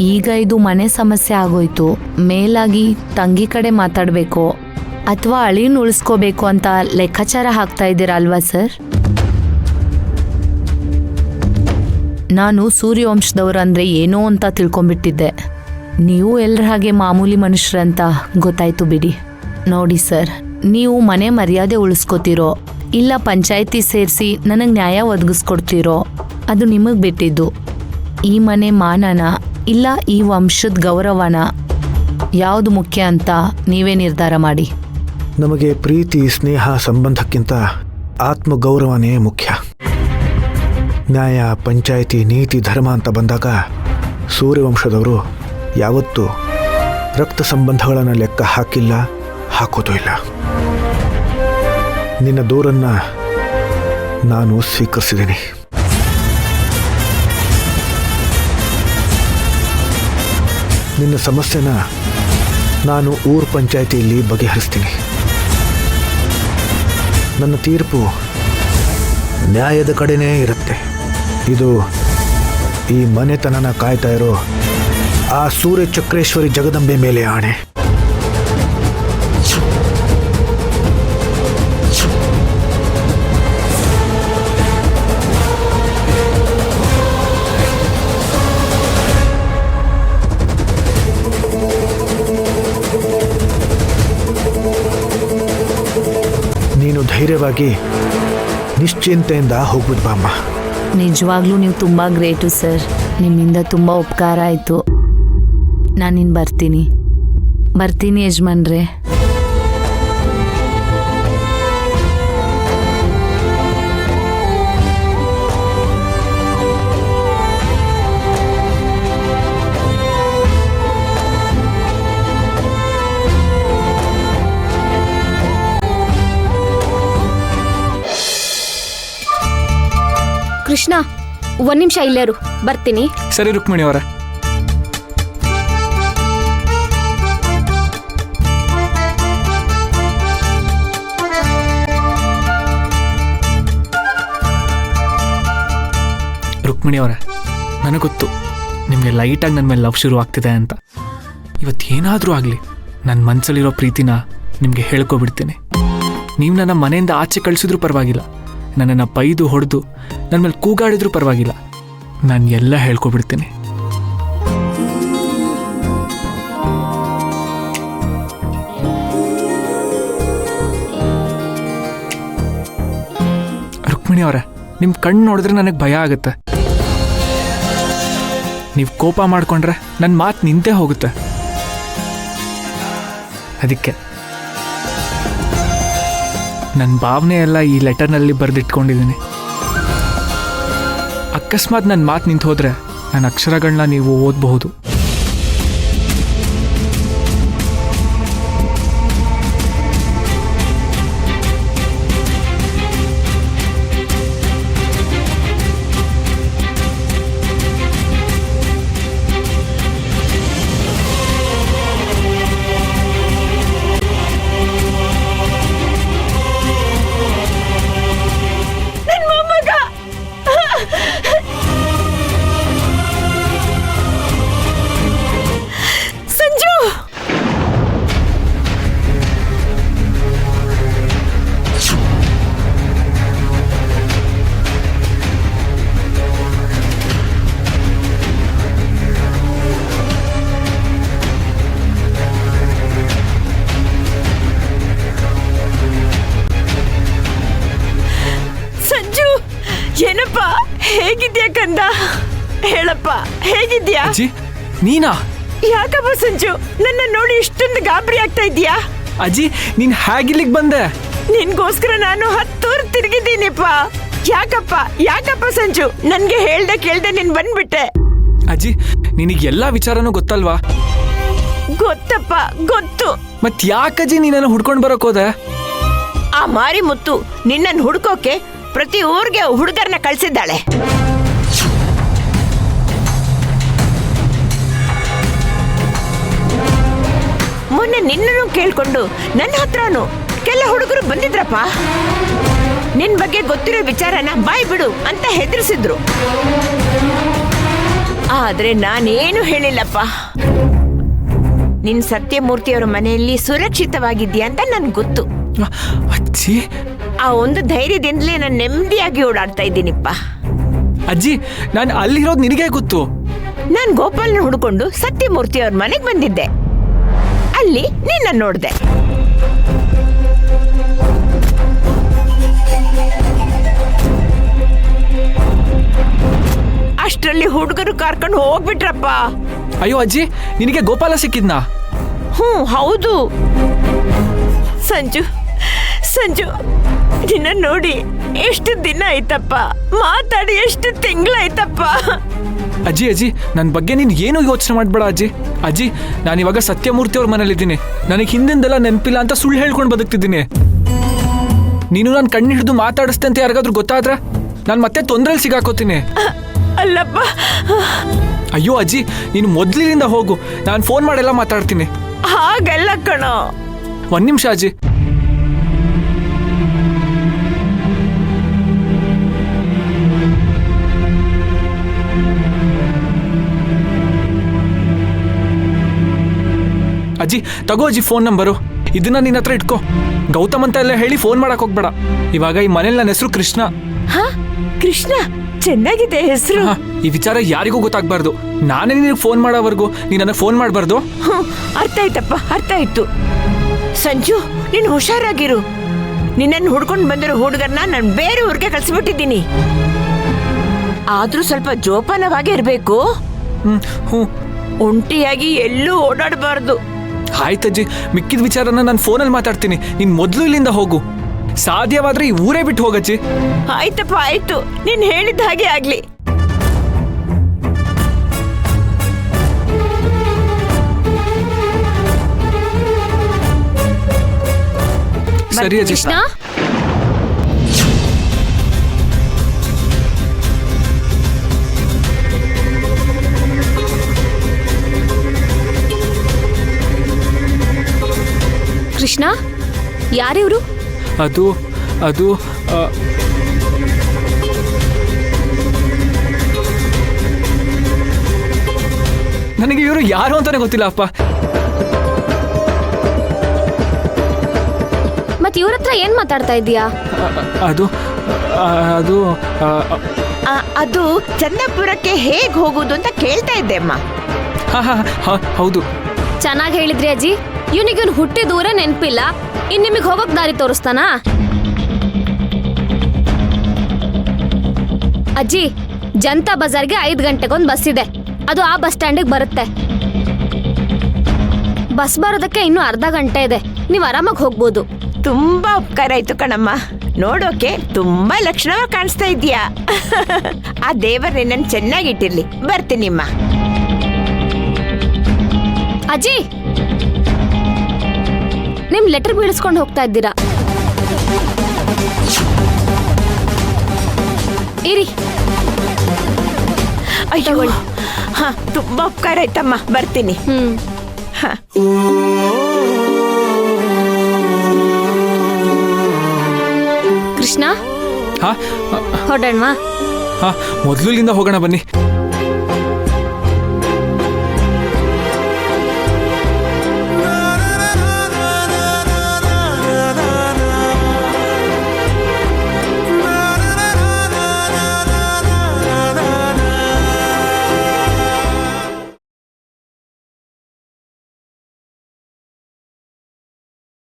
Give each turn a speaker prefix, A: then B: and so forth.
A: ಈಗ ಇದು ಮನೆ ಸಮಸ್ಯೆ ಆಗೋಯ್ತು, ಮೇಲಾಗಿ ತಂಗಿ ಕಡೆ ಮಾತಾಡಬೇಕು ಅಥವಾ ಅಳಿನ ಉಳಿಸ್ಕೋಬೇಕು ಅಂತ ಲೆಕ್ಕಾಚಾರ ಹಾಕ್ತಾ ಇದ್ದೀರಾ ಅಲ್ವಾ ಸರ್? ನಾನು ಸೂರ್ಯವಂಶದವ್ರಂದ್ರೆ ಏನೋ ಅಂತ ತಿಳ್ಕೊಂಬಿಟ್ಟಿದ್ದೆ. ನೀವು ಎಲ್ಲರ ಹಾಗೆ ಮಾಮೂಲಿ ಮನುಷ್ಯರಂತ ಗೊತ್ತಾಯ್ತು ಬಿಡಿ. ನೋಡಿ ಸರ್, ನೀವು ಮನೆ ಮರ್ಯಾದೆ ಉಳಿಸ್ಕೋತಿರೋ ಇಲ್ಲ ಪಂಚಾಯಿತಿ ಸೇರಿಸಿ ನನಗೆ ನ್ಯಾಯ ಒದಗಿಸ್ಕೊಡ್ತಿರೋ ಅದು ನಿಮಗೆ ಬಿಟ್ಟಿದ್ದು. ಈ ಮನೆ ಮಾನನ ಇಲ್ಲ ಈ ವಂಶದ ಗೌರವನ ಯಾವುದು ಮುಖ್ಯ ಅಂತ ನೀವೇ ನಿರ್ಧಾರ ಮಾಡಿ.
B: ನಮಗೆ ಪ್ರೀತಿ ಸ್ನೇಹ ಸಂಬಂಧಕ್ಕಿಂತ ಆತ್ಮಗೌರವನೇ ಮುಖ್ಯ. ನ್ಯಾಯ ಪಂಚಾಯಿತಿ ನೀತಿ ಧರ್ಮ ಅಂತ ಬಂದಾಗ ಸೂರ್ಯವಂಶದವರು ಯಾವತ್ತೂ ರಕ್ತ ಸಂಬಂಧಗಳನ್ನು ಲೆಕ್ಕ ಹಾಕಿಲ್ಲ, ಹಾಕೋದು ಇಲ್ಲ. ನಿನ್ನ ದೂರನ್ನು ನಾನು ಸ್ವೀಕರಿಸಿದ್ದೀನಿ. ನಿನ್ನ ಸಮಸ್ಯೆನ ನಾನು ಊರು ಪಂಚಾಯಿತಿಯಲ್ಲಿ ಬಗೆಹರಿಸ್ತೀನಿ. ನನ್ನ ತೀರ್ಪು ನ್ಯಾಯದ ಕಡೆನೇ ಇರುತ್ತೆ. ಇದು ಈ ಮನೆತನನ ಕಾಯ್ತಾ ಇರೋ ಆ ಸೂರ್ಯ ಚಕ್ರೇಶ್ವರಿ ಜಗದಂಬೆ ಮೇಲೆ ಆಣೆ. ನೀನು ಧೈರ್ಯವಾಗಿ ನಿಶ್ಚಿಂತೆಯಿಂದ ಹೋಗ್ಬಿಡ್ ಬಾಮ್ಮ.
A: ನಿಜವಾಗ್ಲೂ ನೀವು ತುಂಬ ಗ್ರೇಟು ಸರ್. ನಿಮ್ಮಿಂದ ತುಂಬ ಉಪಕಾರ ಆಯಿತು. ನಾನಿನ್ನು ಬರ್ತೀನಿ ಯಜಮಾನ್ರೆ.
C: ಕೃಷ್ಣ, 1 ನಿಮಿಷ ಇಲ್ಲೇರು, ಬರ್ತೀನಿ.
D: ಸರಿ ರುಕ್ಮಿಣಿ ಅವರ. ರುಕ್ಮಿಣಿ ಅವರೇ, ನನಗೆ ಗೊತ್ತು ನಿಮಗೆ ಲೈಟಾಗಿ ನನ್ನ ಮೇಲೆ ಲವ್ ಶುರು ಆಗ್ತಿದೆ ಅಂತ. ಇವತ್ತೇನಾದರೂ ಆಗಲಿ ನನ್ನ ಮನಸ್ಸಲ್ಲಿರೋ ಪ್ರೀತಿನ ನಿಮಗೆ ಹೇಳ್ಕೊಬಿಡ್ತೀನಿ. ನೀವು ನನ್ನ ಮನೆಯಿಂದ ಆಚೆ ಕಳಿಸಿದ್ರೂ ಪರವಾಗಿಲ್ಲ, ನನ್ನನ್ನು ಬೈದು ಹೊಡೆದು ನನ್ನ ಮೇಲೆ ಕೂಗಾಡಿದ್ರೂ ಪರವಾಗಿಲ್ಲ, ನಾನು ಎಲ್ಲ ಹೇಳ್ಕೊಬಿಡ್ತೀನಿ. ರುಕ್ಮಿಣಿ ಅವರೇ, ನಿಮ್ಮ ಕಣ್ಣು ನೋಡಿದ್ರೆ ನನಗೆ ಭಯ ಆಗುತ್ತೆ. ನೀವು ಕೋಪ ಮಾಡಿಕೊಂಡ್ರೆ ನನ್ನ ಮಾತು ನಿಂತೇ ಹೋಗುತ್ತೆ. ಅದಕ್ಕೆ ನನ್ನ ಭಾವನೆ ಎಲ್ಲ ಈ ಲೆಟರ್ನಲ್ಲಿ ಬರೆದಿಟ್ಕೊಂಡಿದ್ದೀನಿ. ಅಕಸ್ಮಾತ್ ನನ್ನ ಮಾತು ನಿಂತು ಹೋದರೆ ನನ್ನ ಅಕ್ಷರಗಳನ್ನ ನೀವು ಓದಬಹುದು.
E: ಏನಪ್ಪ, ಹೇಗಿದ್ಯಾ ಕಂದ? ಹೇಳಪ್ಪ, ಹೇಗಿದ್ಯಾ?
D: ಅಜ್ಜಿ, ನೀನಾ?
E: ಯಾಕಪ್ಪ ಸಂಜು, ನನ್ನ ನೋಡಿ ಇಷ್ಟೊಂದು ಗಾಬರಿ ಆಗ್ತಾ ಇದೀಯಾ?
D: ಅಜ್ಜಿ, ನೀನ್ ಹೇಗಿಲ್ಲಿಗೆ ಬಂದೆ?
E: ನಿನ್ಗೋಸ್ಕರ ನಾನು 10 ಊರು ತಿರುಗಿದ್ದೀನಿಪ್ಪ. ಯಾಕಪ್ಪ ಸಂಜು, ನನ್ಗೆ ಹೇಳ್ದೆ ಕೇಳ್ದೆ ನೀನ್ ಬಂದ್ಬಿಟ್ಟೆ.
D: ಅಜ್ಜಿ, ನಿನಗೆ ಎಲ್ಲಾ ವಿಚಾರನೂ ಗೊತ್ತಲ್ವಾ?
E: ಗೊತ್ತಪ್ಪ, ಗೊತ್ತು.
D: ಮತ್ ಯಾಕಜ್ಜಿ ನೀನನ್ನು ಹುಡ್ಕೊಂಡು ಬರೋಕ್ ಹೋದೆ?
E: ಆ ಮಾರಿ ಮುತ್ತು ನಿನ್ನನ್ನು ಹುಡ್ಕೋಕೆ ಪ್ರತಿ ಊರಿಗೆ ಹುಡುಗರನ್ನ ಕಳ್ಸಿದ್ದಾಳೆ. ಮೊನ್ನೆ ನಿನ್ನನ್ನು ಕೇಳ್ಕೊಂಡು ನನ್ನ ಹತ್ರನು ಕೆಲ ಹುಡುಗರು ಬಂದಿದ್ರಪ್ಪ. ನಿನ್ ಬಗ್ಗೆ ಗೊತ್ತಿರೋ ವಿಚಾರನ ಬಾಯ್ ಬಿಡು ಅಂತ ಹೆದರ್ಸಿದ್ರು. ಆ ಆದ್ರೆ ನಾನೇನು ಹೇಳಿಲ್ಲಪ್ಪ. ನಿನ್ ಸತ್ಯಮೂರ್ತಿಯವರ ಮನೆಯಲ್ಲಿ ಸುರಕ್ಷಿತವಾಗಿದ್ಯಾ ಅಂತ ನನ್ಗೆ ಗೊತ್ತು.
D: ಅಜ್ಜಿ
E: ಆ ಒಂದು ಧೈರ್ಯದಿಂದಲೇ ನಾನು ನೆಮ್ಮದಿಯಾಗಿ ಓಡಾಡ್ತಾ ಇದ್ದೀನಿಪ್ಪ.
D: ಅಜ್ಜಿ ನಾನು ಅಲ್ಲಿರೋದು ನಿನಗೆ ಗೊತ್ತು.
E: ನಾನ್ ಗೋಪಾಲ್ನ ಹುಡ್ಕೊಂಡು ಸತ್ಯಮೂರ್ತಿಯವ್ರ ಮನೆಗೆ ಬಂದಿದ್ದೆ. ಅಲ್ಲಿ ನಿನ್ನ ನೋಡ್ದೆ. ಅಷ್ಟರಲ್ಲಿ ಹುಡುಗರು ಕಾರ್ಕೊಂಡು ಹೋಗ್ಬಿಟ್ರಪ್ಪ.
D: ಅಯ್ಯೋ ಅಜ್ಜಿ, ನಿನಗೆ ಗೋಪಾಲ ಸಿಕ್ಕಿದ್ನಾ?
E: ಹೌದು. ಸಂಜು ಸಂಜು ನಿನ್ನ ನೋಡಿ ಎಷ್ಟು ದಿನ ಆಯ್ತಪ್ಪ, ಮಾತಾಡಿ ಎಷ್ಟು ತಿಂಗಳಾಯ್ತಪ್ಪ.
D: ಅಜ್ಜಿ ಅಜ್ಜಿ, ನನ್ನ ಬಗ್ಗೆ ನೀನು ಏನು ಯೋಚನೆ ಮಾಡಬೇಡ ಅಜ್ಜಿ. ಅಜ್ಜಿ, ನಾನಿವಾಗ ಸತ್ಯಮೂರ್ತಿ ಅವ್ರ ಮನೇಲಿದ್ದೀನಿ. ನನಗೆ ಹಿಂದಿಂದೆಲ್ಲ ನೆನಪಿಲ್ಲ ಅಂತ ಸುಳ್ಳು ಹೇಳ್ಕೊಂಡು ಬದುಕ್ತಿದ್ದೀನಿ. ನೀನು ನಾನು ಕಣ್ಣು ಹಿಡಿದು ಮಾತಾಡಿಸ್ತೆ ಅಂತ ಯಾರಿಗಾದ್ರೂ ಗೊತ್ತಾದ್ರೆ ನಾನು ಮತ್ತೆ ತೊಂದರೆಯಲ್ಲಿ ಸಿಗಾಕೋತೀನಿ.
E: ಅಲ್ಲಪ್ಪ.
D: ಅಯ್ಯೋ ಅಜ್ಜಿ, ನೀನು ಮೊದಲಿನಿಂದ ಹೋಗು, ನಾನು ಫೋನ್ ಮಾಡೆಲ್ಲ ಮಾತಾಡ್ತೀನಿ.
E: ಹಾಗಲ್ಲ ಕಣೋ.
D: ಒಂದು ನಿಮಿಷ ಅಜ್ಜಿ. ಅಜ್ಜಿ ತಗೋ ಅಜ್ಜಿ ಫೋನ್ ನಂಬರು. ಇದನ್ನ ನಿನ್ನ ಹತ್ರ ಇಟ್ಕೋ. ಗೌತಮ್ ಅಂತ ಎಲ್ಲ ಹೇಳಿ ಫೋನ್ ಮಾಡಕ್ ಹೋಗ್ಬೇಡ. ಇವಾಗ ಈ ಮನೇಲಿ ನನ್ನ ಹೆಸರು ಕೃಷ್ಣ.
E: ಕೃಷ್ಣ, ಚೆನ್ನಾಗಿದೆ ಹೆಸರು.
D: ಈ ವಿಚಾರ ಯಾರಿಗೂ ಗೊತ್ತಾಗ್ಬಾರ್ದು. ನಾನೇ ನಿನಗೆ ಫೋನ್ ಮಾಡೋವರೆಗೂ ನೀನು ನನಗೆ ಫೋನ್ ಮಾಡಬಾರ್ದು.
E: ಅರ್ಥ ಆಯ್ತಪ್ಪ, ಅರ್ಥ ಆಯ್ತು. ಸಂಜು, ನೀನು ಹುಷಾರಾಗಿರು. ನಿನ್ನನ್ನು ಹುಡ್ಕೊಂಡು ಬಂದಿರೋ ಹುಡುಗರನ್ನ ನಾನು ಬೇರೆ ಊರಿಗೆ ಕಳ್ಸಿಬಿಟ್ಟಿದ್ದೀನಿ. ಆದ್ರೂ ಸ್ವಲ್ಪ ಜೋಪಾನವಾಗಿ ಇರಬೇಕು.
D: ಹ್ಞೂ,
E: ಒಂಟಿಯಾಗಿ ಎಲ್ಲೂ ಓಡಾಡಬಾರ್ದು.
D: ಆಯ್ತಜ್ಜಿ, ಮಿಕ್ಕಿದ ವಿಚಾರನ ನಾನು ಫೋನಲ್ಲಿ ಮಾತಾಡ್ತೀನಿ. ನೀನು ಮೊದಲು ಇಲ್ಲಿಂದ ಹೋಗು. ಸಾಧ್ಯವಾದ್ರೆ ಈ ಊರೇ ಬಿಟ್ಟು ಹೋಗಜ್ಜಿ.
E: ಆಯ್ತಪ್ಪ, ಆಯ್ತು. ನೀನ್ ಹೇಳಿದ ಹಾಗೆ ಆಗ್ಲಿ.
D: ಸರಿ ಅಜ್ಜಿ.
C: ಕೃಷ್ಣ, ಕೃಷ್ಣ, ಯಾರಿವ್ರು?
D: ಅದು ಅದು ನನಗೆ ಇವರು ಯಾರು ಅಂತಾನೆ ಗೊತ್ತಿಲ್ಲ ಅಪ್ಪ.
C: ಮತ್ ಇವ್ರ ಹತ್ರ ಏನ್ ಮಾತಾಡ್ತಾ ಇದೀಯಾ?
D: ಅದು ಅದು
E: ಅದು ಚಂದಾಪುರಕ್ಕೆ ಹೇಗ್ ಹೋಗುದು ಅಂತ ಕೇಳ್ತಾ ಇದ್ದೆ ಅಮ್ಮ.
D: ಹೌದು.
C: ಚೆನ್ನಾಗಿ ಹೇಳಿದ್ರಿ ಅಜ್ಜಿ. ಇವನಿಗೆ ಹುಟ್ಟಿದ ಊರೇ ನೆನ್ಪಿಲ್ಲ, ಇನ್ ನಿಮಗ್ ಹೋಗಕ್ ದಾರಿ ತೋರಿಸ್ತಾನಾ? ಅಜ್ಜಿ, ಜನತಾ ಬಜಾರ್ಗೆ 5 ಗಂಟೆಗೊಂದು ಬಸ್ ಇದೆ. ಅದು ಆ ಬಸ್ ಸ್ಟ್ಯಾಂಡಿಗೆ ಬರುತ್ತೆ. ಬಸ್ ಬರೋದಕ್ಕೆ ಇನ್ನೂ ಅರ್ಧ ಗಂಟೆ ಇದೆ. ನೀವು ಆರಾಮಾಗಿ ಹೋಗ್ಬೋದು.
E: ತುಂಬಾ ಉಪಕಾರ ಆಯ್ತು ಕಣಮ್ಮ. ನೋಡೋಕೆ ತುಂಬಾ ಲಕ್ಷಣವಾಗಿ ಕಾಣಿಸ್ತಾ ಇದೀಯಾ. ಆ ದೇವರ ನಿನ್ನನ್ನು ಚೆನ್ನಾಗಿಟ್ಟಿರ್ಲಿ. ಬರ್ತೀನಿಮ್ಮ.
C: ಅಜ್ಜಿ, ನಿಮ್ ಲೆಟರ್ ಬೀಳಿಸ್ಕೊಂಡು ಹೋಗ್ತಾ ಇದ್ದೀರಾ. ಇರಿ.
E: ಅಯ್ಯೋ, ತುಂಬಾ ಉಪಕಾರ ಆಯ್ತಮ್ಮ. ಬರ್ತೀನಿ.
C: ಕೃಷ್ಣ, ಹೊರಡೋಣವಾ?
D: ಮೊದಲು ಇಲ್ಲಿಂದ ಹೋಗೋಣ ಬನ್ನಿ.